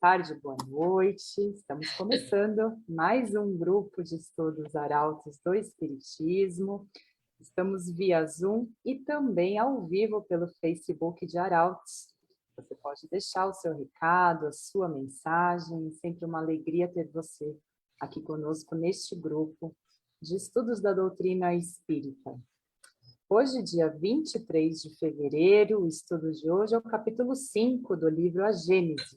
tarde, boa noite. Estamos começando mais um grupo de estudos arautos do Espiritismo. Estamos via Zoom e também ao vivo pelo Facebook de Arautos. Você pode deixar o seu recado, a sua mensagem. Sempre uma alegria ter você aqui conosco neste grupo de estudos da doutrina espírita. Hoje, dia 23 de fevereiro, o estudo de hoje é o capítulo 5 do livro A Gênese.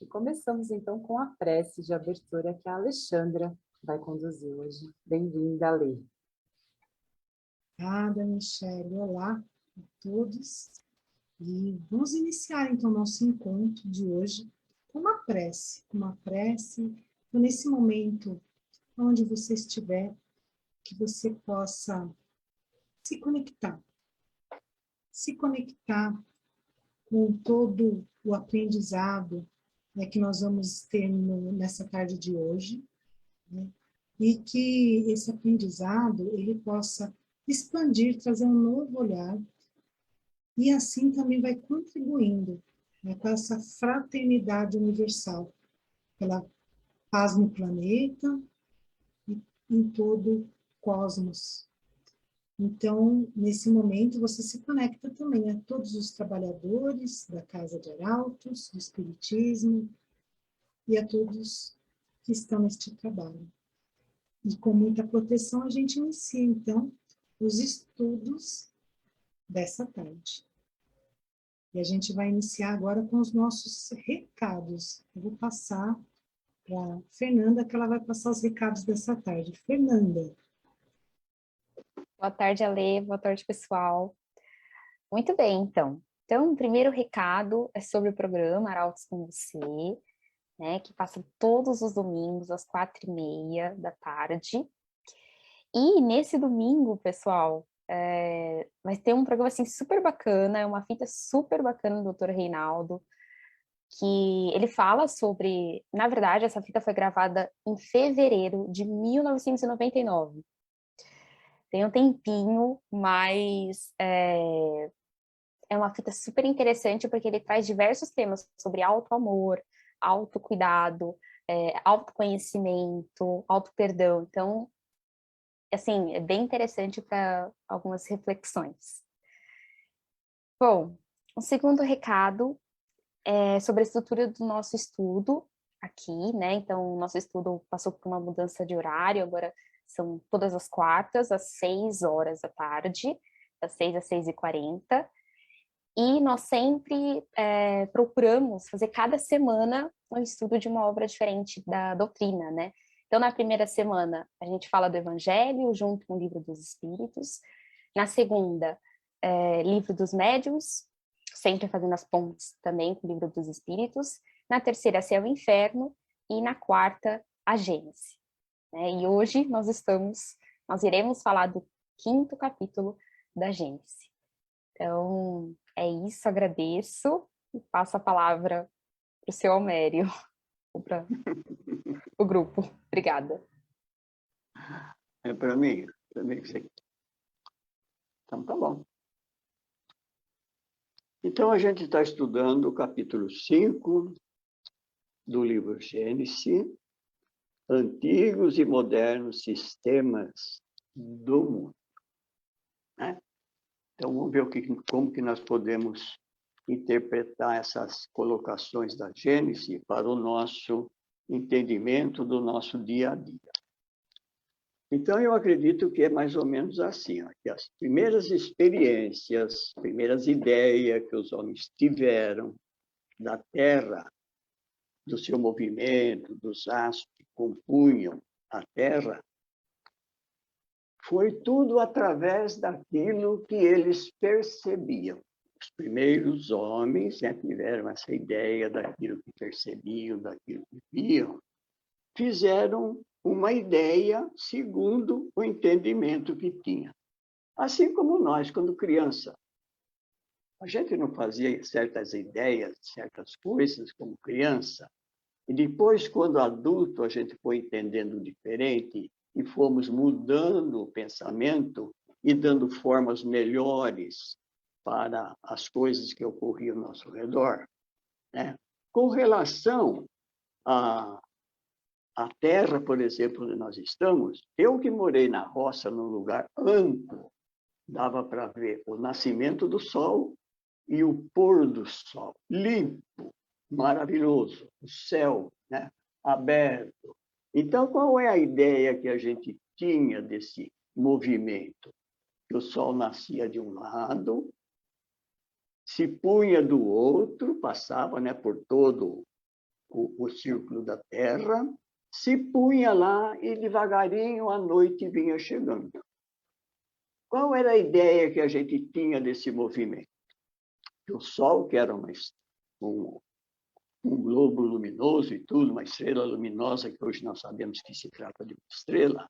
E começamos, então, com a prece de abertura que a Alexandra vai conduzir hoje. Bem-vinda, Alê. Obrigada, Michele. Olá a todos. E vamos iniciar, então, nosso encontro de hoje com uma prece. Então, nesse momento, onde você estiver, que você possa se conectar com todo o aprendizado, né, que nós vamos ter nessa tarde de hoje, né, e que esse aprendizado ele possa expandir, trazer um novo olhar, e assim também vai contribuindo, né, com essa fraternidade universal, pela paz no planeta e em todo o cosmos. Então, nesse momento, você se conecta também a todos os trabalhadores da Casa de Arautos, do Espiritismo, e a todos que estão neste trabalho. E com muita proteção, a gente inicia, então, os estudos dessa tarde. E a gente vai iniciar agora com os nossos recados. Eu vou passar para a Fernanda, que ela vai passar os recados dessa tarde. Fernanda. Boa tarde, Alê. Boa tarde, pessoal. Muito bem, então. Então, o primeiro recado é sobre o programa Arautos com você, né, que passa todos os domingos às 4h30 da tarde. E nesse domingo, pessoal, vai ter um programa assim super bacana, é uma fita super bacana do Dr. Reinaldo, que ele fala sobre, na verdade, essa fita foi gravada em fevereiro de 1999. Tem um tempinho, mas é uma fita super interessante porque ele traz diversos temas sobre auto-amor, autocuidado, autoconhecimento, auto-perdão. Então, assim, é bem interessante para algumas reflexões. Bom, o segundo recado é sobre a estrutura do nosso estudo aqui, né? Então, o nosso estudo passou por uma mudança de horário, agora são todas as quartas, às 6h da tarde, das 6 às 6h40, e nós sempre procuramos fazer cada semana um estudo de uma obra diferente da doutrina, né? Então, na primeira semana, a gente fala do Evangelho, junto com o Livro dos Espíritos. Na segunda, Livro dos Médiuns, sempre fazendo as pontes também com o Livro dos Espíritos. Na terceira, Céu e Inferno. E na quarta, a Gênese. E hoje nós iremos falar do 5º capítulo da Gênese. Então, é isso, agradeço e passo a palavra para o seu Almério, ou para o grupo. Obrigada. É para mim sim. Então, tá bom. Então, a gente está estudando o capítulo 5 do livro Gênese, Antigos e Modernos Sistemas do Mundo. Né? Então, vamos ver como que nós podemos interpretar essas colocações da Gênese para o nosso entendimento do nosso dia a dia. Então, eu acredito que é mais ou menos assim, ó, que as primeiras experiências, primeiras ideias que os homens tiveram da Terra, do seu movimento, dos astros que compunham a Terra, foi tudo através daquilo que eles percebiam. Os primeiros homens já tiveram essa ideia daquilo que percebiam, daquilo que viam, fizeram uma ideia segundo o entendimento que tinha. Assim como nós, quando criança, a gente não fazia certas ideias, certas coisas como criança, e depois, quando adulto, a gente foi entendendo diferente e fomos mudando o pensamento e dando formas melhores para as coisas que ocorriam ao nosso redor, né? Com relação à terra, por exemplo, onde nós estamos, eu que morei na roça, num lugar amplo, dava para ver o nascimento do sol e o pôr do sol, limpo, maravilhoso, o céu, né, aberto. Então, qual é a ideia que a gente tinha desse movimento? Que o sol nascia de um lado, se punha do outro, passava, né, por todo o círculo da Terra, se punha lá e devagarinho a noite vinha chegando. Qual era a ideia que a gente tinha desse movimento? Que o Sol, que era um globo luminoso e tudo, uma estrela luminosa, que hoje nós sabemos que se trata de uma estrela,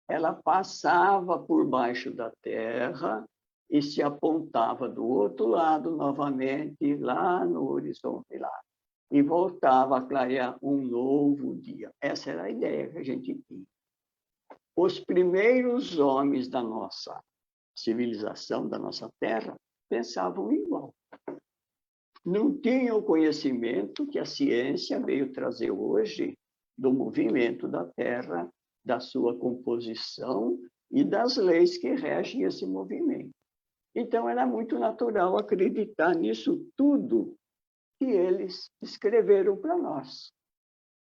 ela passava por baixo da Terra e se apontava do outro lado novamente, lá no horizonte, lá, e voltava a clarear um novo dia. Essa era a ideia que a gente tinha. Os primeiros homens da nossa civilização, da nossa Terra, pensavam igual. Não tinham o conhecimento que a ciência veio trazer hoje do movimento da Terra, da sua composição e das leis que regem esse movimento. Então, era muito natural acreditar nisso tudo que eles escreveram para nós.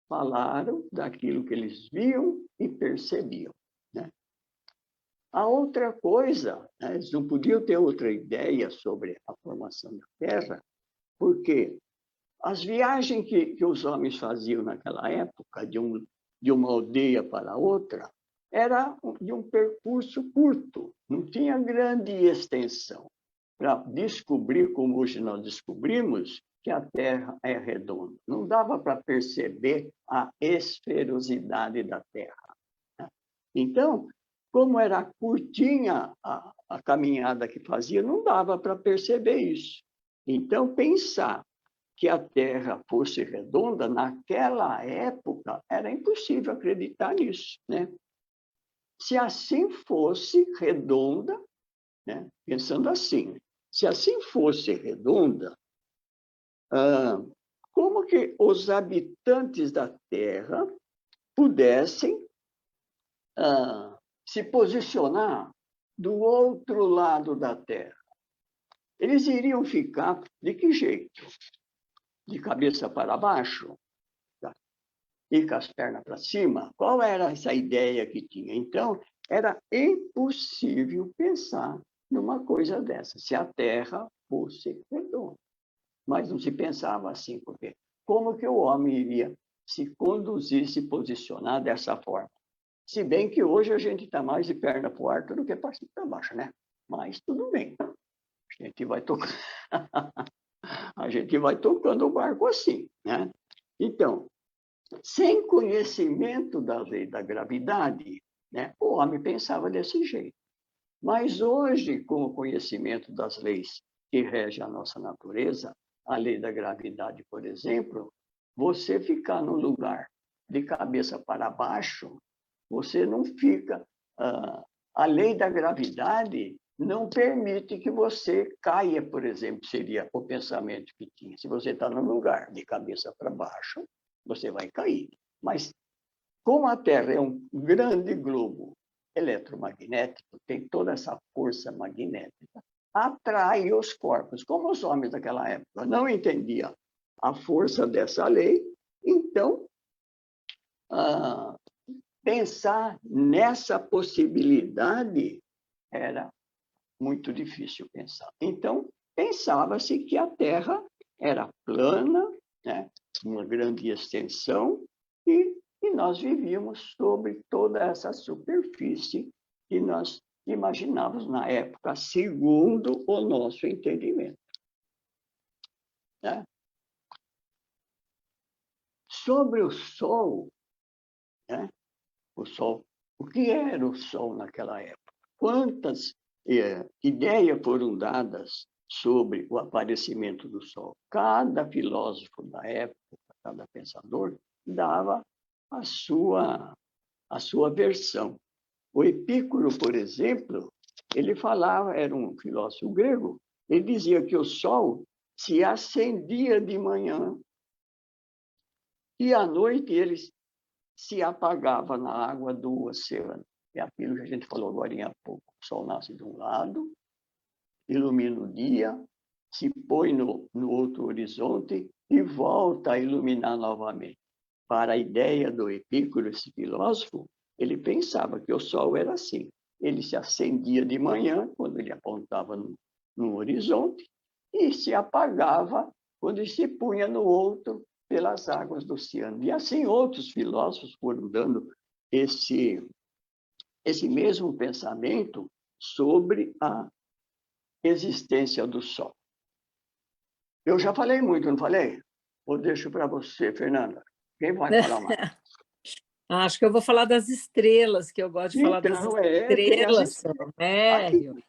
Falaram daquilo que eles viam e percebiam, né? A outra coisa, né, eles não podiam ter outra ideia sobre a formação da Terra, porque as viagens que os homens faziam naquela época, de uma aldeia para outra, era de um percurso curto, não tinha grande extensão, para descobrir, como hoje nós descobrimos, que a Terra é redonda. Não dava para perceber a esferosidade da Terra, né? Então, como era curtinha a caminhada que fazia, não dava para perceber isso. Então, pensar que a Terra fosse redonda, naquela época, era impossível acreditar nisso, né? Se assim fosse redonda, né? Pensando assim, se assim fosse redonda, como que os habitantes da Terra pudessem se posicionar do outro lado da Terra? Eles iriam ficar de que jeito? De cabeça para baixo? Tá? E com as pernas para cima? Qual era essa ideia que tinha? Então, era impossível pensar numa coisa dessa, se a Terra fosse redonda. Mas não se pensava assim, porque como que o homem iria se conduzir, se posicionar dessa forma? Se bem que hoje a gente está mais de perna para o alto do que para cima para baixo, né? Mas tudo bem. A gente vai tocando, a gente vai tocando o barco assim, né? Então, sem conhecimento da lei da gravidade, né, o homem pensava desse jeito. Mas hoje, com o conhecimento das leis que regem a nossa natureza, a lei da gravidade, por exemplo, você ficar num lugar de cabeça para baixo, você não fica... a lei da gravidade não permite que você caia, por exemplo, seria o pensamento que tinha. Se você está num lugar de cabeça para baixo, você vai cair. Mas, como a Terra é um grande globo eletromagnético, tem toda essa força magnética, atrai os corpos. Como os homens daquela época não entendiam a força dessa lei, então, pensar nessa possibilidade era muito difícil pensar. Então, pensava-se que a Terra era plana, né, uma grande extensão, e nós vivíamos sobre toda essa superfície que nós imaginávamos na época, segundo o nosso entendimento, né? Sobre o Sol, né? O Sol, o que era o Sol naquela época? Quantas ideias foram dadas sobre o aparecimento do Sol? Cada filósofo da época, cada pensador, dava a sua versão. O Epícuro, por exemplo, ele falava, era um filósofo grego, ele dizia que o Sol se acendia de manhã e à noite ele se apagava na água do oceano. É aquilo que a gente falou agora há pouco. O sol nasce de um lado, ilumina o dia, se põe no outro horizonte e volta a iluminar novamente. Para a ideia do Epicuro, esse filósofo, ele pensava que o sol era assim. Ele se acendia de manhã, quando ele apontava no horizonte, e se apagava quando ele se punha no outro pelas águas do oceano. E assim outros filósofos foram dando esse mesmo pensamento sobre a existência do Sol. Eu já falei muito, não falei? Ou deixo para você, Fernanda? Quem vai falar mais? Acho que eu vou falar das estrelas, que eu gosto de falar das Então, tem as estrelas, estrelas. Sério.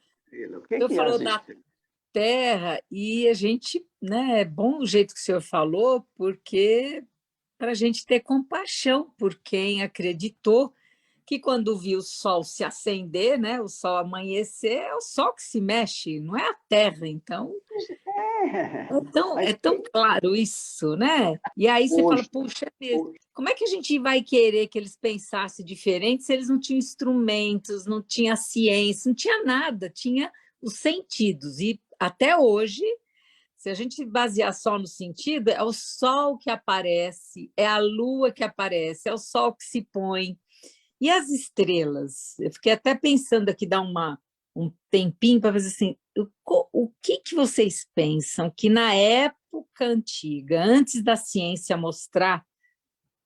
O que O senhor é as falou da estrelas? Terra e a gente, né, é bom o jeito que o senhor falou, porque para a gente ter compaixão por quem acreditou que quando viu o sol se acender, né, o sol amanhecer, é o sol que se mexe, não é a Terra. Então, é Mas tão claro isso, né? E aí você fala, hoje, puxa, como é que a gente vai querer que eles pensassem diferente se eles não tinham instrumentos, não tinha ciência, não tinha nada, tinha os sentidos. E até hoje, se a gente basear só no sentido, é o sol que aparece, é a lua que aparece, é o sol que se põe. E as estrelas? Eu fiquei até pensando aqui, dar um tempinho para fazer assim, o que vocês pensam que na época antiga, antes da ciência mostrar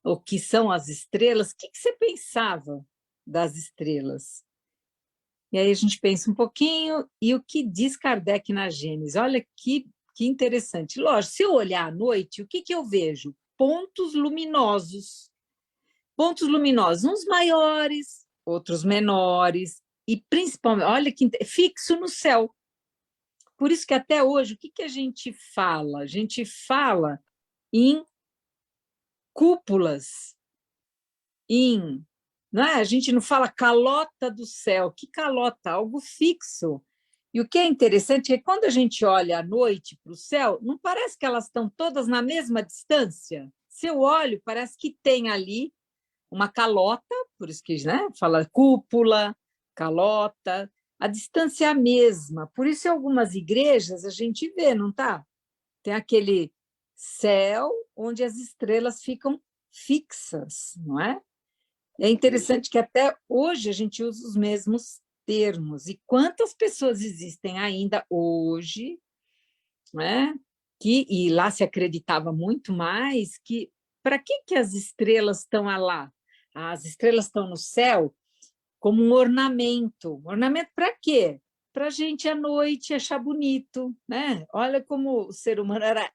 o que são as estrelas, o que você pensava das estrelas? E aí a gente pensa um pouquinho, e o que diz Kardec na Gênesis? Olha que interessante. Lógico, se eu olhar à noite, o que eu vejo? Pontos luminosos. Pontos luminosos, uns maiores, outros menores, e principalmente, olha que fixo no céu. Por isso que até hoje, o que a gente fala? A gente fala em cúpulas, não é? A gente não fala calota do céu. Que calota? Algo fixo. E o que é interessante é que quando a gente olha à noite para o céu, não parece que elas estão todas na mesma distância? Se eu olho, parece que tem ali uma calota, por isso que, né, fala cúpula, calota, a distância é a mesma. Por isso, em algumas igrejas, a gente vê, não tá? Tem aquele céu onde as estrelas ficam fixas, não é? É interessante que até hoje a gente usa os mesmos termos. E quantas pessoas existem ainda hoje, né? E lá se acreditava muito mais que para que as estrelas estão lá? As estrelas estão no céu como um ornamento. Ornamento para quê? Para a gente à noite achar bonito, né? Olha como o ser humano era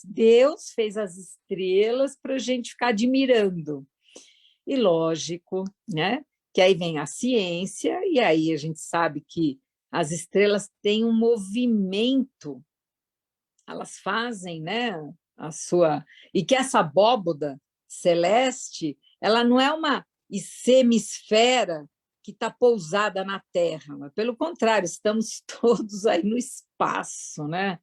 Deus fez as estrelas para a gente ficar admirando. E lógico, né? Que aí vem a ciência, e aí a gente sabe que as estrelas têm um movimento, elas fazem, né? A sua. E que essa abóboda celeste, ela não é uma semisfera que está pousada na Terra, mas, pelo contrário, estamos todos aí no espaço, né?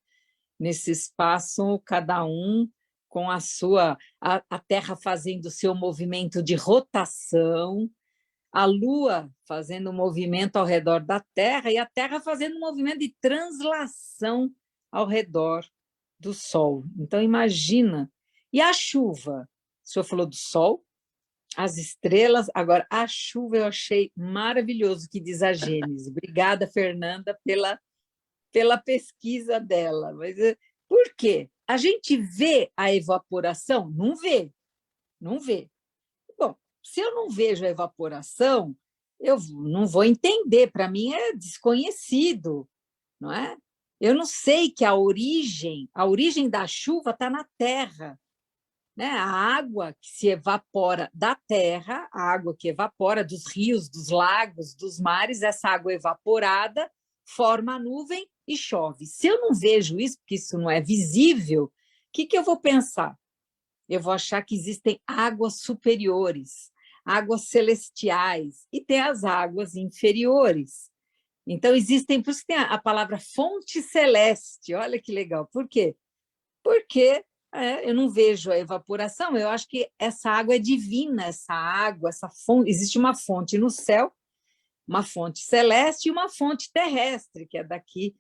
Nesse espaço, cada um com a sua, a Terra fazendo o seu movimento de rotação, a Lua fazendo um movimento ao redor da Terra e a Terra fazendo um movimento de translação ao redor do Sol. Então, imagina. E a chuva? O senhor falou do Sol, as estrelas, agora a chuva eu achei maravilhoso, que diz a Gênesis. Obrigada, Fernanda, pela pesquisa dela. Mas por quê? A gente vê a evaporação? Não vê, não vê. Bom, se eu não vejo a evaporação, eu não vou entender, para mim é desconhecido, não é? Eu não sei que a origem da chuva está na terra, né? A água que se evapora da terra, a água que evapora dos rios, dos lagos, dos mares, essa água evaporada forma a nuvem e chove. Se eu não vejo isso, porque isso não é visível, o que eu vou pensar? Eu vou achar que existem águas superiores, águas celestiais, e tem as águas inferiores. Então, existem, por isso tem a palavra fonte celeste, olha que legal. Por quê? Porque eu não vejo a evaporação, eu acho que essa água é divina, essa água, essa fonte, existe uma fonte no céu, uma fonte celeste e uma fonte terrestre, que é daqui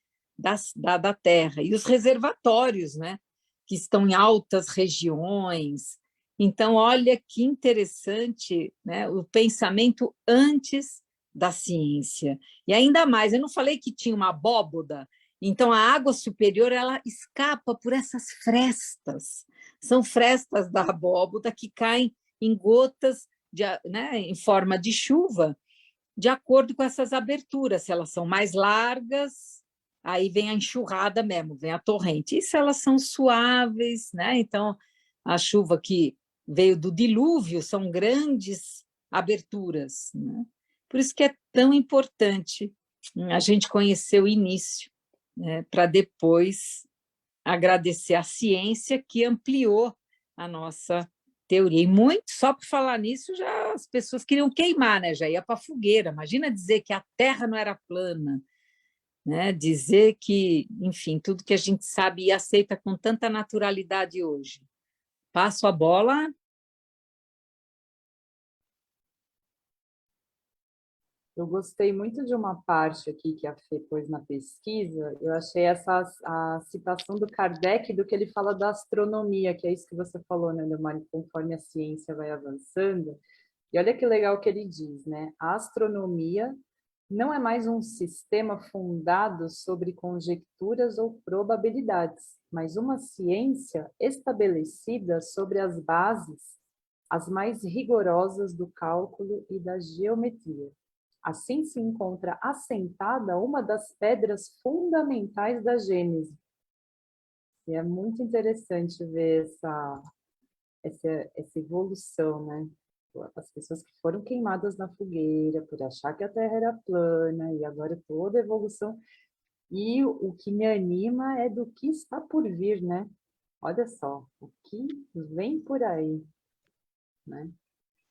da Terra, e os reservatórios, né, que estão em altas regiões. Então, olha que interessante, né, o pensamento antes da ciência. E ainda mais, eu não falei que tinha uma abóboda, então a água superior ela escapa por essas frestas. São frestas da abóboda que caem em gotas né, em forma de chuva, de acordo com essas aberturas. Se elas são mais largas, aí vem a enxurrada mesmo, vem a torrente. E se elas são suaves, né? Então, a chuva que veio do dilúvio são grandes aberturas, né? Por isso que é tão importante a gente conhecer o início, né? Para depois agradecer a ciência que ampliou a nossa teoria. E muito, só por falar nisso, já as pessoas queriam queimar, né? Já ia para a fogueira. Imagina dizer que a Terra não era plana, né? Dizer que, enfim, tudo que a gente sabe e aceita com tanta naturalidade hoje. Passo a bola. Eu gostei muito de uma parte aqui que a Fê pôs na pesquisa. Eu achei a citação do Kardec, do que ele fala da astronomia, que é isso que você falou, né, Leomar? Conforme a ciência vai avançando. E olha que legal que ele diz, né? A astronomia não é mais um sistema fundado sobre conjecturas ou probabilidades, mas uma ciência estabelecida sobre as bases, as mais rigorosas do cálculo e da geometria. Assim se encontra assentada uma das pedras fundamentais da Gênese. E é muito interessante ver essa evolução, né? As pessoas que foram queimadas na fogueira por achar que a Terra era plana, e agora toda a evolução. E o que me anima é do que está por vir, né? Olha só, o que vem por aí, né?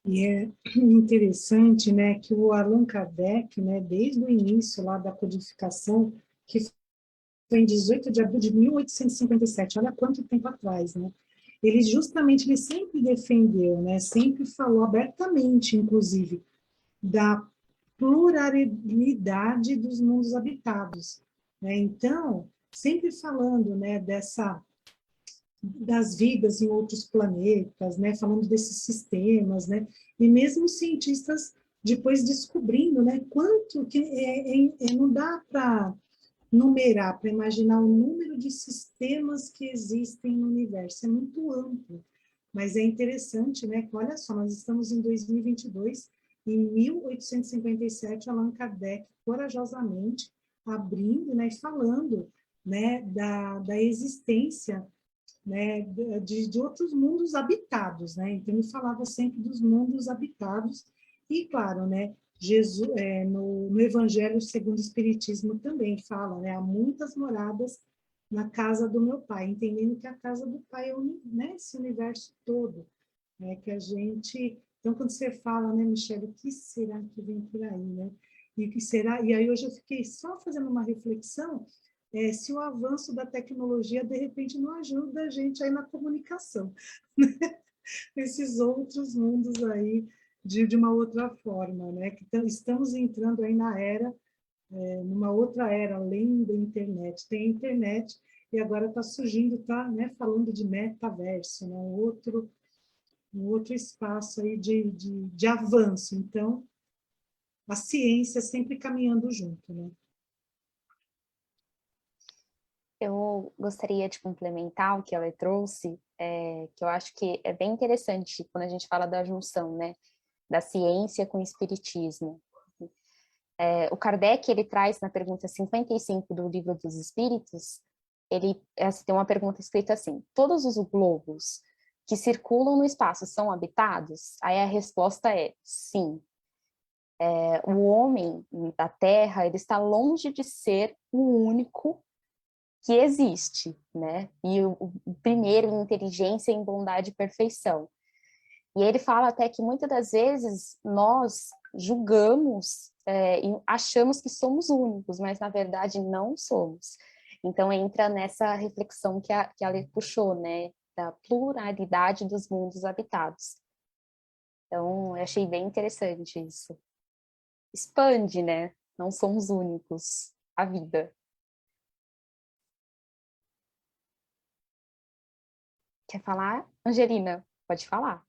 E é interessante, né, que o Allan Kardec, né, desde o início lá da codificação, que foi em 18 de abril de 1857, olha quanto tempo atrás, né? Ele sempre defendeu, né, sempre falou abertamente, inclusive, da pluralidade dos mundos habitados, né? Então, sempre falando, né, das vidas em outros planetas, né, falando desses sistemas, né, e mesmo os cientistas depois descobrindo, né, quanto que não dá para numerar, para imaginar o número de sistemas que existem no universo, é muito amplo, mas é interessante, né, que olha só, nós estamos em 2022, em 1857, Allan Kardec, corajosamente, abrindo, né, e falando, né, da existência, né, de outros mundos habitados, né? Então ele falava sempre dos mundos habitados e, claro, né, Jesus, no Evangelho segundo o Espiritismo também fala, né, há muitas moradas na casa do meu Pai, entendendo que a casa do Pai é, né, esse universo todo, né, que a gente... Então, quando você fala, né, Michele, o que será que vem por aí, né? E o que será? E aí hoje eu fiquei só fazendo uma reflexão se o avanço da tecnologia, de repente, não ajuda a gente aí na comunicação, né? Esses outros mundos aí, de uma outra forma, né? Que estamos entrando aí na era, numa outra era, além da internet. Tem a internet e agora está surgindo, está, né, falando de metaverso, né? Um outro espaço aí de avanço. Então, a ciência sempre caminhando junto, né? Eu gostaria de complementar o que ela trouxe, que eu acho que é bem interessante quando a gente fala da junção, né, da ciência com o espiritismo. O Kardec, ele traz na pergunta 55 do Livro dos Espíritos, ele tem uma pergunta escrita assim: todos os globos que circulam no espaço são habitados? Aí a resposta é sim. O homem da Terra, ele está longe de ser o único que existe, né? E o primeiro em inteligência, em bondade e perfeição. E ele fala até que muitas das vezes nós julgamos e achamos que somos únicos, mas na verdade não somos. Então entra nessa reflexão que a Lê puxou, né? da pluralidade dos mundos habitados. Então, eu achei bem interessante isso. Expande, né? Não somos únicos. A vida. Quer falar? Angelina, pode falar.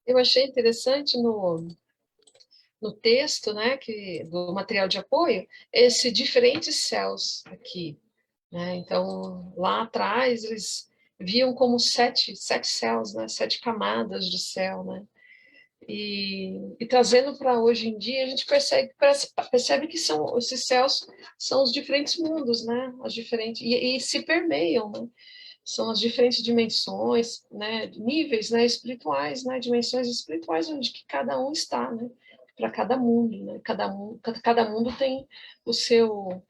Eu achei interessante no texto, né, do material de apoio, esse diferentes céus aqui, né? Então, lá atrás, eles viam como sete céus, né? 7 camadas de céu, né? E trazendo para hoje em dia, a gente percebe que esses céus são os diferentes mundos, né? As diferentes, e se permeiam, né? São as diferentes dimensões, né? Níveis, né? Espirituais, né? Dimensões espirituais onde que cada um está, né? Para cada mundo, né? Cada mundo tem o seu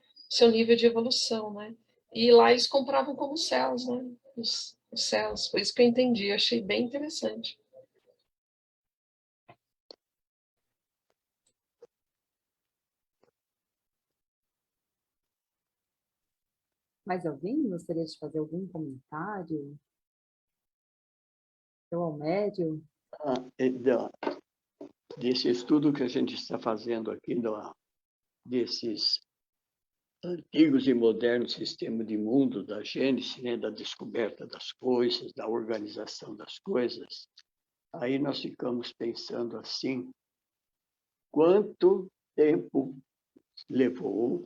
nível de evolução, né? E lá eles compravam como céus, né? Os céus, foi isso que eu entendi, eu achei bem interessante. Mais alguém gostaria de fazer algum comentário? Eu ao médio? Desse estudo que a gente está fazendo aqui, desses antigos e modernos sistemas de mundo, da Gênese, né, da descoberta das coisas, da organização das coisas, aí nós ficamos pensando assim, quanto tempo levou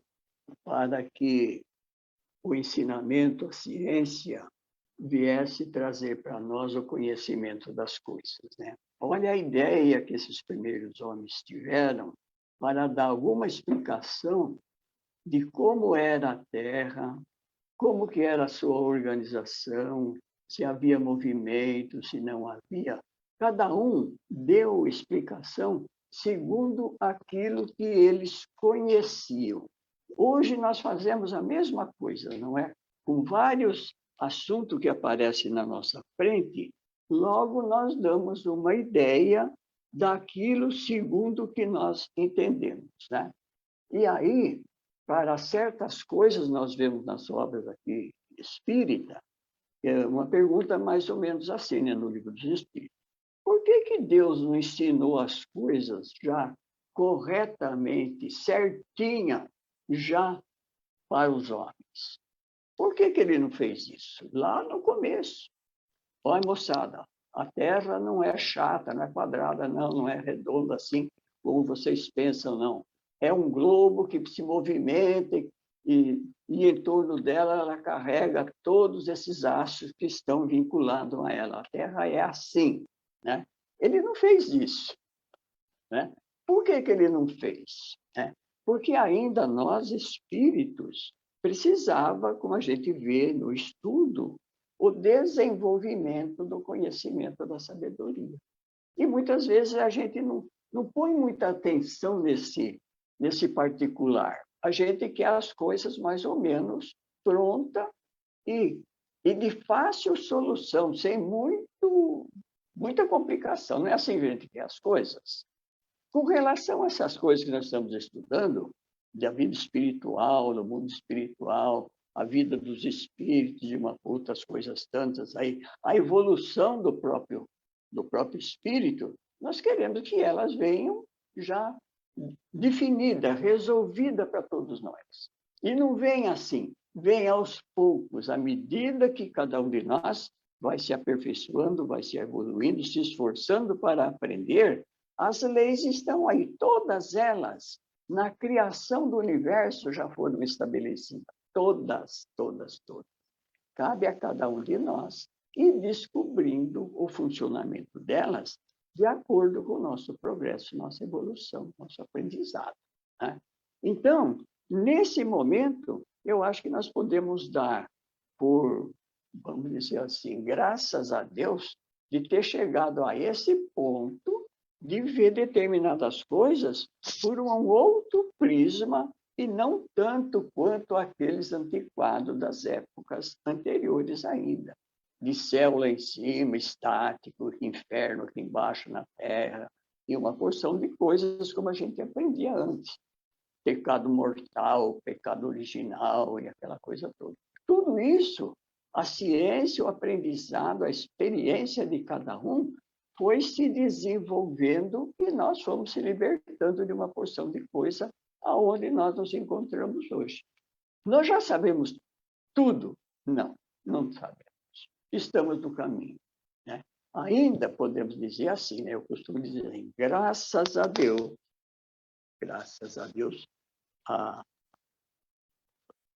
para que o ensinamento, a ciência, viesse trazer para nós o conhecimento das coisas, né? Olha a ideia que esses primeiros homens tiveram para dar alguma explicação de como era a Terra, como que era a sua organização, se havia movimento, se não havia. Cada um deu explicação segundo aquilo que eles conheciam. Hoje nós fazemos a mesma coisa, não é? Com vários assuntos que aparecem na nossa frente, logo nós damos uma ideia daquilo segundo o que nós entendemos, né? E aí, para certas coisas nós vemos nas obras aqui espírita, uma pergunta mais ou menos assim, né, no Livro dos Espíritos. Por que Deus não ensinou as coisas já corretamente, certinha, já para os homens? Por que ele não fez isso? Lá no começo. Olha, moçada, a Terra não é chata, não é quadrada, não é redonda assim como vocês pensam, não. É um globo que se movimenta e em torno dela ela carrega todos esses astros que estão vinculados a ela. A Terra é assim, né? Ele não fez isso, né? Por que ele não fez? Porque ainda nós, espíritos, precisava, como a gente vê no estudo, o desenvolvimento do conhecimento da sabedoria. E muitas vezes a gente não põe muita atenção nesse particular. A gente quer as coisas mais ou menos pronta e de fácil solução, sem muita complicação. Não é assim que a gente quer as coisas. Com relação a essas coisas que nós estamos estudando, da vida espiritual, do mundo espiritual, a vida dos espíritos e outras coisas tantas aí, a evolução do próprio espírito, nós queremos que elas venham já definida, resolvida para todos nós. E não vem assim, vem aos poucos, à medida que cada um de nós vai se aperfeiçoando, vai se evoluindo, se esforçando para aprender. As leis estão aí, todas elas, na criação do universo já foram estabelecidas. Todas. Cabe a cada um de nós ir descobrindo o funcionamento delas de acordo com o nosso progresso, nossa evolução, nosso aprendizado, né? Então, nesse momento, eu acho que nós podemos dar vamos dizer assim, graças a Deus, de ter chegado a esse ponto de ver determinadas coisas por um outro prisma e não tanto quanto aqueles antiquados das épocas anteriores ainda. De céu lá em cima, estático, inferno aqui embaixo na terra, e uma porção de coisas como a gente aprendia antes. Pecado mortal, pecado original e aquela coisa toda. Tudo isso A ciência, o aprendizado, a experiência de cada um foi se desenvolvendo e nós fomos se libertando de uma porção de coisa aonde nós nos encontramos hoje. Nós já sabemos tudo? Não, não sabemos. Estamos no caminho, né? Ainda podemos dizer assim, né? Eu costumo dizer assim, graças a Deus,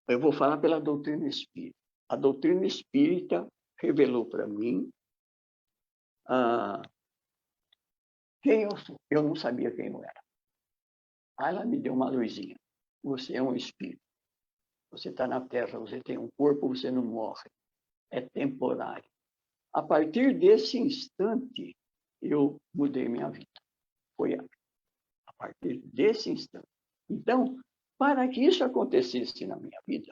eu vou falar pela doutrina espírita. A doutrina espírita revelou para mim quem eu sou. Eu não sabia quem eu era. Aí ela me deu uma luzinha. Você é um espírito. Você está na Terra, você tem um corpo, você não morre. É temporário. A partir desse instante, eu mudei minha vida. Foi a partir desse instante. Então, para que isso acontecesse na minha vida,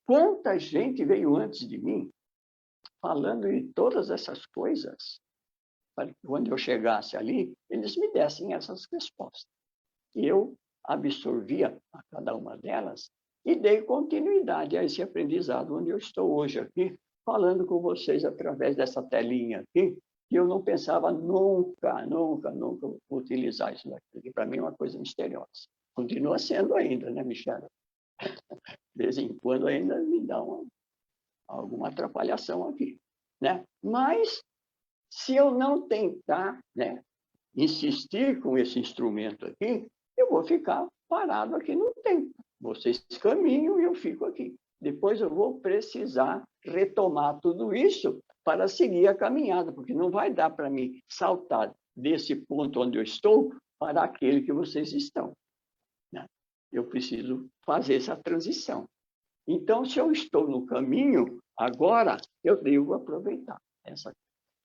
quanta gente veio antes de mim falando de todas essas coisas, para que quando eu chegasse ali, eles me dessem essas respostas. E eu absorvia a cada uma delas e dei continuidade a esse aprendizado onde eu estou hoje aqui, falando com vocês através dessa telinha aqui, que eu não pensava nunca utilizar isso daqui, que para mim é uma coisa misteriosa. Continua sendo ainda, né, Michela? De vez em quando ainda me dá alguma atrapalhação aqui, né? Mas, se eu não tentar, né, insistir com esse instrumento aqui, eu vou ficar parado aqui no tempo. Vocês caminham e eu fico aqui. Depois eu vou precisar retomar tudo isso para seguir a caminhada, porque não vai dar para mim saltar desse ponto onde eu estou para aquele que vocês estão, né? Eu preciso fazer essa transição. Então, se eu estou no caminho, agora eu devo aproveitar essa.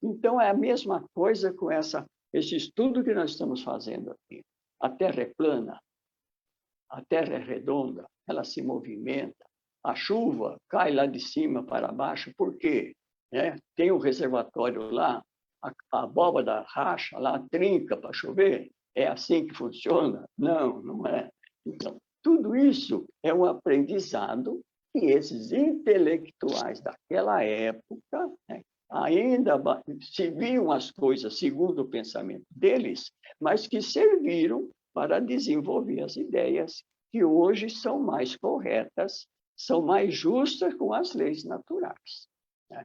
Então, é a mesma coisa com esse estudo que nós estamos fazendo aqui. A Terra é plana, a Terra é redonda, ela se movimenta, a chuva cai lá de cima para baixo, por quê? Tem um reservatório lá, a abóbada racha lá, trinca para chover, é assim que funciona? Não, não é. Então, tudo isso é um aprendizado que esses intelectuais daquela época, né, ainda se viam as coisas segundo o pensamento deles, mas que serviram para desenvolver as ideias que hoje são mais corretas, são mais justas com as leis naturais, né?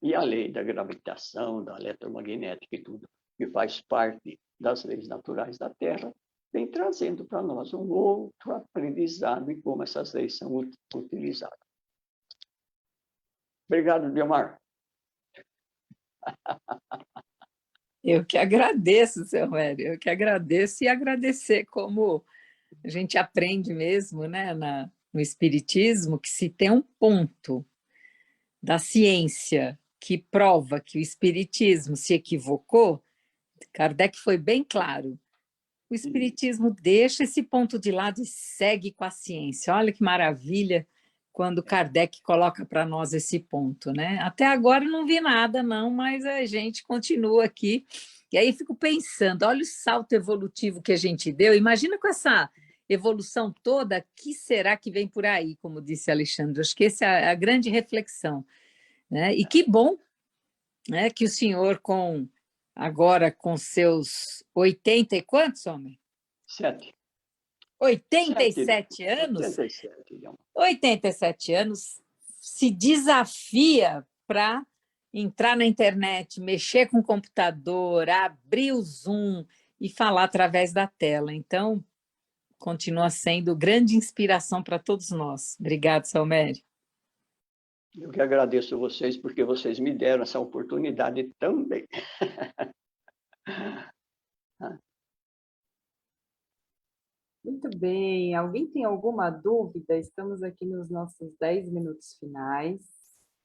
E a lei da gravitação, da eletromagnética e tudo, que faz parte das leis naturais da Terra, vem trazendo para nós um outro aprendizado em como essas leis são utilizadas. Obrigado, Delmar. Eu que agradeço, seu Mério, eu que agradeço e agradecer como a gente aprende mesmo, né, no Espiritismo, que se tem um ponto da ciência que prova que o Espiritismo se equivocou, Kardec foi bem claro. O Espiritismo deixa esse ponto de lado e segue com a ciência. Olha que maravilha quando Kardec coloca para nós esse ponto, né? Até agora não vi nada, não, mas a gente continua aqui. E aí fico pensando, olha o salto evolutivo que a gente deu. Imagina com essa evolução toda, o que será que vem por aí, como disse Alexandre? Acho que essa é a grande reflexão, né? E que bom, né, que o senhor agora com seus 80 e quantos, homem? 87 anos? 87 anos, se desafia para entrar na internet, mexer com o computador, abrir o Zoom e falar através da tela. Então, continua sendo grande inspiração para todos nós. Obrigado, Salmério. Eu que agradeço a vocês, porque vocês me deram essa oportunidade também. Muito bem. Alguém tem alguma dúvida? Estamos aqui nos nossos 10 minutos finais.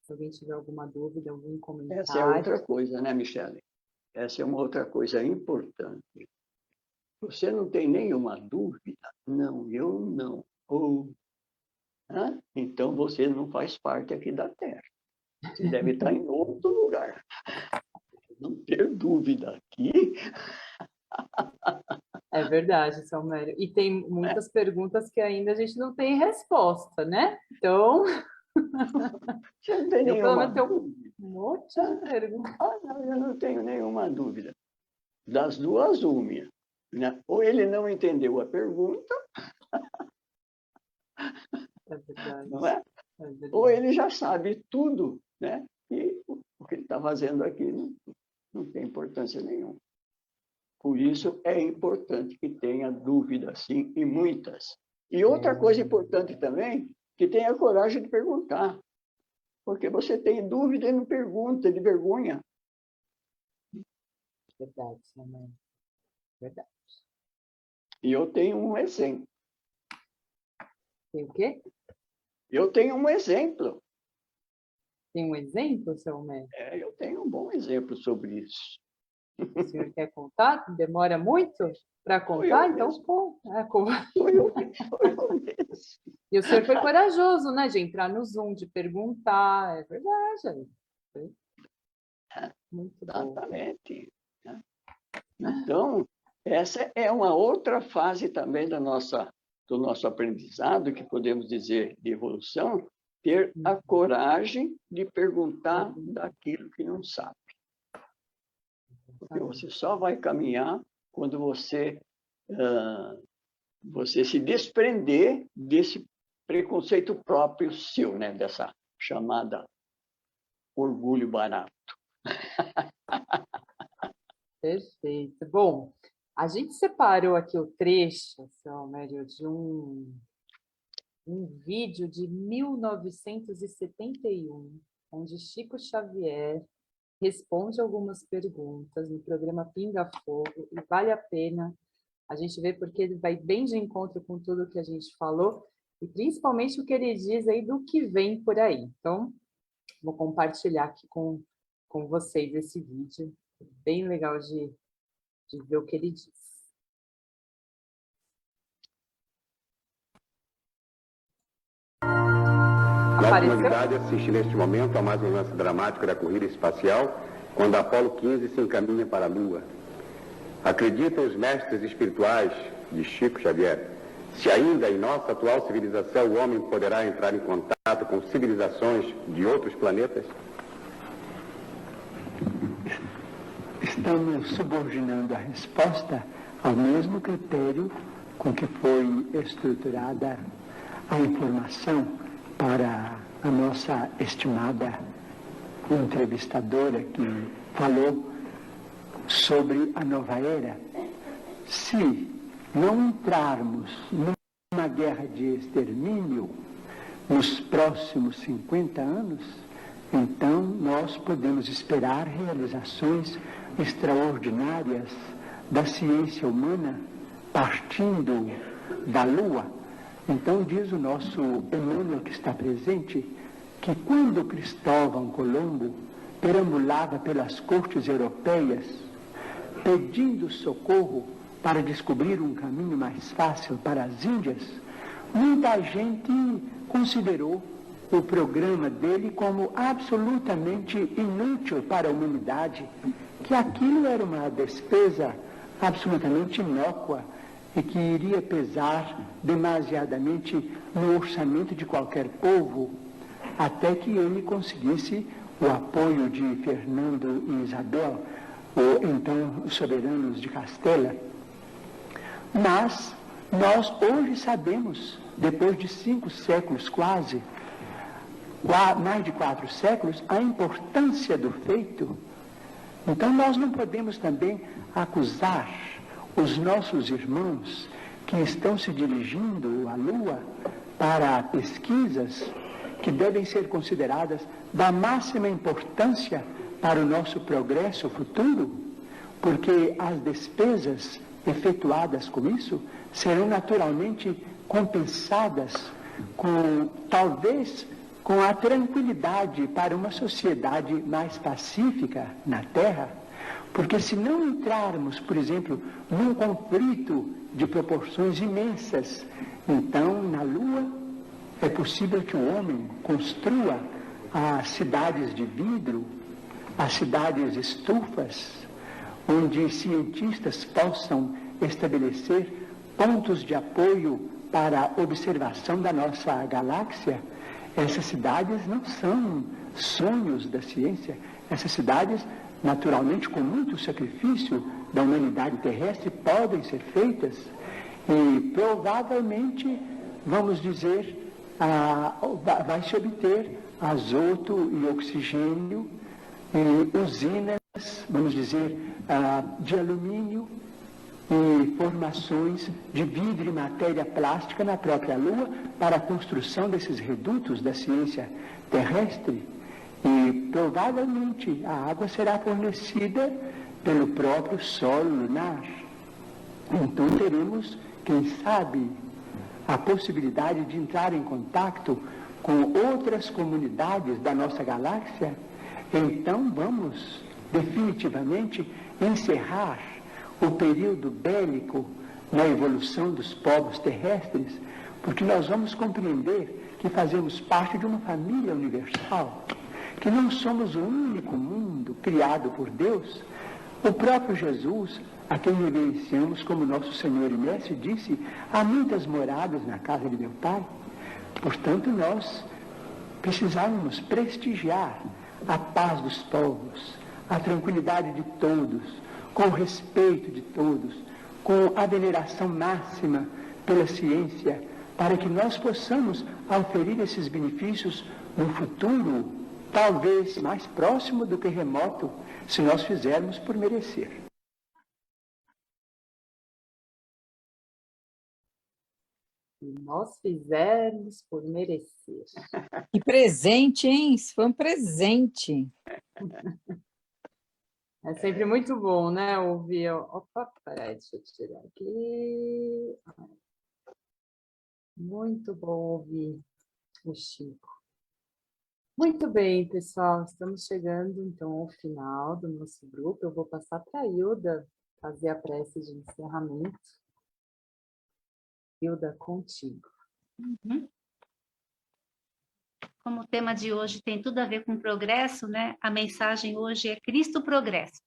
Se alguém tiver alguma dúvida, algum comentário. Essa é outra coisa, né, Michele? Essa é uma outra coisa importante. Você não tem nenhuma dúvida? Não, eu não. Então você não faz parte aqui da Terra. Você deve estar em outro lugar. Não ter dúvida aqui. É verdade, Salmério. E tem muitas perguntas que ainda a gente não tem resposta, né? Então, Você não tem Eu, pelo nenhuma menos, tenho dúvida? um monte de perguntas. Não, eu não tenho nenhuma dúvida. Das duas, uma, né? Ou ele não entendeu a pergunta, É verdade. não é? É verdade. Ou ele já sabe tudo, né? E o que ele está fazendo aqui não tem importância nenhuma. Por isso é importante que tenha dúvida, sim, e muitas. E outra coisa importante também, que tenha coragem de perguntar. Porque você tem dúvida e não pergunta, de vergonha. Verdade, mamãe. Verdade. E eu tenho um exemplo. Tem o quê? Eu tenho um exemplo. Tem um exemplo, seu médico? Eu tenho um bom exemplo sobre isso. O senhor quer contar? Demora muito para contar? Então, Foi eu mesmo. E o senhor foi corajoso, né? De entrar no Zoom, de perguntar. É verdade. Foi muito bom. Exatamente. Então, essa é uma outra fase também do nosso aprendizado, que podemos dizer de evolução, ter a coragem de perguntar daquilo que não sabe. Porque você só vai caminhar quando você se desprender desse preconceito próprio seu, né? Dessa chamada orgulho barato. Perfeito. Bom, a gente separou aqui o trecho, seu Médio, de um vídeo de 1971, onde Chico Xavier responde algumas perguntas no programa Pinga Fogo, e vale a pena a gente ver, porque ele vai bem de encontro com tudo que a gente falou, e principalmente o que ele diz aí do que vem por aí. Então, vou compartilhar aqui com vocês esse vídeo, bem legal de ver o que ele diz. Nossa humanidade assiste neste momento a mais um lance dramático da corrida espacial, quando a Apolo 15 se encaminha para a Lua. Acreditam os mestres espirituais de Chico Xavier, se ainda em nossa atual civilização o homem poderá entrar em contato com civilizações de outros planetas? Estamos subordinando a resposta ao mesmo critério com que foi estruturada a informação para a nossa estimada entrevistadora que falou sobre a nova era. Se não entrarmos numa guerra de extermínio nos próximos 50 anos, então nós podemos esperar realizações extraordinárias da ciência humana partindo da Lua. Então diz o nosso Emmanuel, que está presente, que quando Cristóvão Colombo perambulava pelas cortes europeias pedindo socorro para descobrir um caminho mais fácil para as Índias, muita gente considerou o programa dele como absolutamente inútil para a humanidade, que aquilo era uma despesa absolutamente inócua e que iria pesar demasiadamente no orçamento de qualquer povo, até que ele conseguisse o apoio de Fernando e Isabel, ou então os soberanos de Castela. Mas nós hoje sabemos, depois de 5 séculos quase, mais de 4 séculos, a importância do feito. Então nós não podemos também acusar os nossos irmãos que estão se dirigindo à Lua para pesquisas que devem ser consideradas da máxima importância para o nosso progresso futuro, porque as despesas efetuadas com isso serão naturalmente compensadas talvez com a tranquilidade para uma sociedade mais pacífica na Terra, porque se não entrarmos, por exemplo, num conflito de proporções imensas, então na Lua é possível que o homem construa as cidades de vidro, as cidades estufas, onde cientistas possam estabelecer pontos de apoio para a observação da nossa galáxia Essas cidades não são sonhos da ciência, essas cidades, naturalmente, com muito sacrifício da humanidade terrestre, podem ser feitas e provavelmente, vamos dizer, vai se obter azoto e oxigênio, e usinas, vamos dizer, de alumínio e formações de vidro e matéria plástica na própria Lua para a construção desses redutos da ciência terrestre. E provavelmente a água será fornecida pelo próprio solo lunar. Então teremos, quem sabe, a possibilidade de entrar em contato com outras comunidades da nossa galáxia. Então vamos definitivamente encerrar o período bélico na evolução dos povos terrestres, porque nós vamos compreender que fazemos parte de uma família universal, que não somos o único mundo criado por Deus. O próprio Jesus, a quem reverenciamos como nosso Senhor e Mestre, disse: há muitas moradas na casa de meu Pai. Portanto, nós precisamos prestigiar a paz dos povos, a tranquilidade de todos, com o respeito de todos, com a veneração máxima pela ciência, para que nós possamos oferir esses benefícios no futuro, talvez mais próximo do que remoto, se nós fizermos por merecer. Se nós fizermos por merecer. Que presente, hein? Isso foi um presente. É sempre muito bom, né? Ouvir. Opa, peraí, deixa eu tirar aqui. Muito bom ouvir o Chico. Muito bem, pessoal. Estamos chegando, então, ao final do nosso grupo. Eu vou passar para a Hilda fazer a prece de encerramento. Hilda, contigo. Como o tema de hoje tem tudo a ver com progresso, né? A mensagem hoje é Cristo Progresso.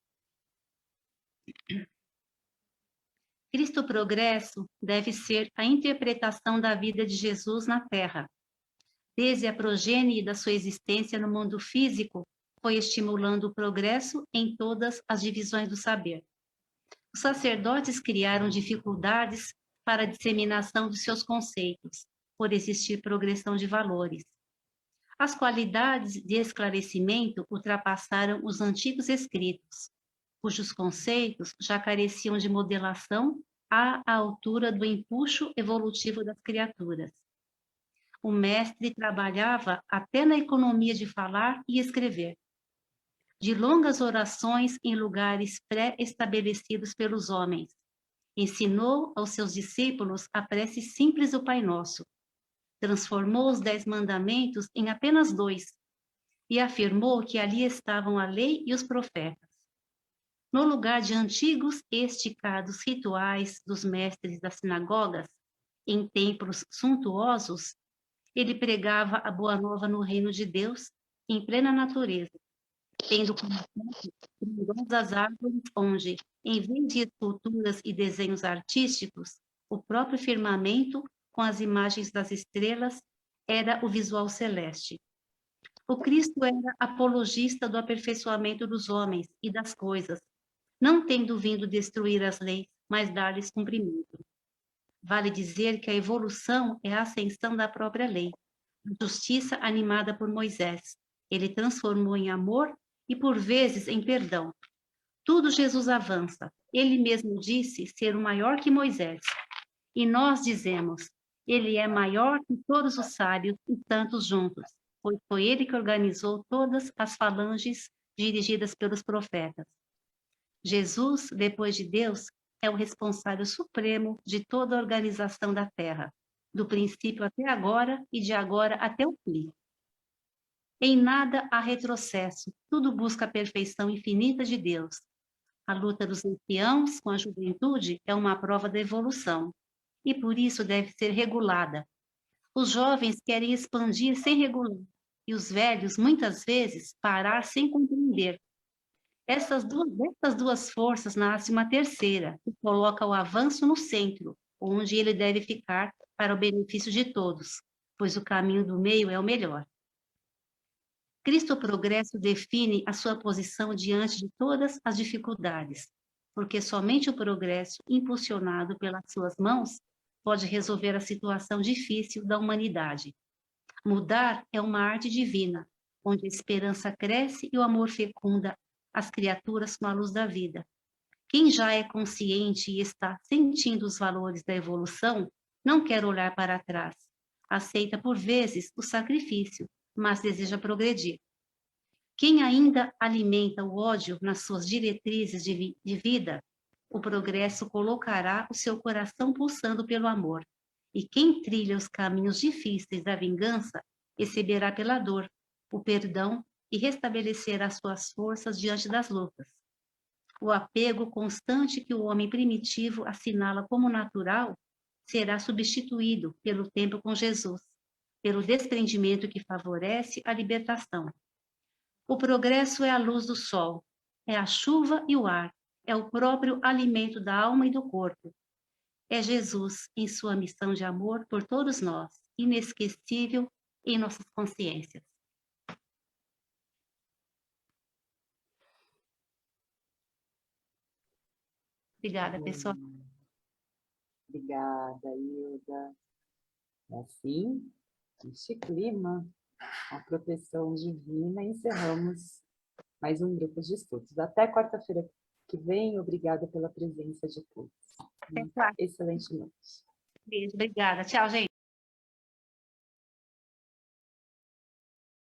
Cristo Progresso deve ser a interpretação da vida de Jesus na Terra. Desde a progênie da sua existência no mundo físico, foi estimulando o progresso em todas as divisões do saber. Os sacerdotes criaram dificuldades para a disseminação de seus conceitos, por existir progressão de valores. As qualidades de esclarecimento ultrapassaram os antigos escritos, cujos conceitos já careciam de modelação à altura do empuxo evolutivo das criaturas. O mestre trabalhava até na economia de falar e escrever, de longas orações em lugares pré-estabelecidos pelos homens. Ensinou aos seus discípulos a prece simples do Pai Nosso. Transformou os 10 mandamentos em apenas 2 e afirmou que ali estavam a lei e os profetas. No lugar de antigos e esticados rituais dos mestres das sinagogas, em templos suntuosos, ele pregava a boa nova no reino de Deus, em plena natureza, tendo como frondosas árvores onde, em vez de esculturas e desenhos artísticos, o próprio firmamento, com as imagens das estrelas, era o visual celeste. O Cristo era apologista do aperfeiçoamento dos homens e das coisas, não tendo vindo destruir as leis, mas dar-lhes cumprimento. Vale dizer que a evolução é a ascensão da própria lei, a justiça animada por Moisés. Ele transformou em amor e, por vezes, em perdão. Tudo Jesus avança. Ele mesmo disse ser o maior que Moisés. E nós dizemos, ele é maior que todos os sábios e tantos juntos, pois foi ele que organizou todas as falanges dirigidas pelos profetas. Jesus, depois de Deus, é o responsável supremo de toda a organização da Terra, do princípio até agora e de agora até o fim. Em nada há retrocesso, tudo busca a perfeição infinita de Deus. A luta dos anciãos com a juventude é uma prova da evolução, e por isso deve ser regulada. Os jovens querem expandir sem regular, e os velhos, muitas vezes, parar sem compreender. Dessas duas forças nasce uma terceira, que coloca o avanço no centro, onde ele deve ficar para o benefício de todos, pois o caminho do meio é o melhor. Cristo Progresso define a sua posição diante de todas as dificuldades, porque somente o progresso, impulsionado pelas suas mãos, pode resolver a situação difícil da humanidade. Mudar é uma arte divina, onde a esperança cresce e o amor fecunda as criaturas com a luz da vida. Quem já é consciente e está sentindo os valores da evolução, não quer olhar para trás. Aceita por vezes o sacrifício, mas deseja progredir. Quem ainda alimenta o ódio nas suas diretrizes de vida, o progresso colocará o seu coração pulsando pelo amor. E quem trilha os caminhos difíceis da vingança, receberá pela dor o perdão e restabelecerá suas forças diante das lutas. O apego constante que o homem primitivo assinala como natural será substituído pelo tempo com Jesus, pelo desprendimento que favorece a libertação. O progresso é a luz do sol, é a chuva e o ar, é o próprio alimento da alma e do corpo. É Jesus em sua missão de amor por todos nós, inesquecível em nossas consciências. Obrigada, pessoal. Obrigada, Hilda. É assim, neste clima, a proteção divina, encerramos mais um grupo de estudos. Até quarta-feira que vem, obrigada pela presença de todos. Excelente noite. Beijo, obrigada. Tchau, gente.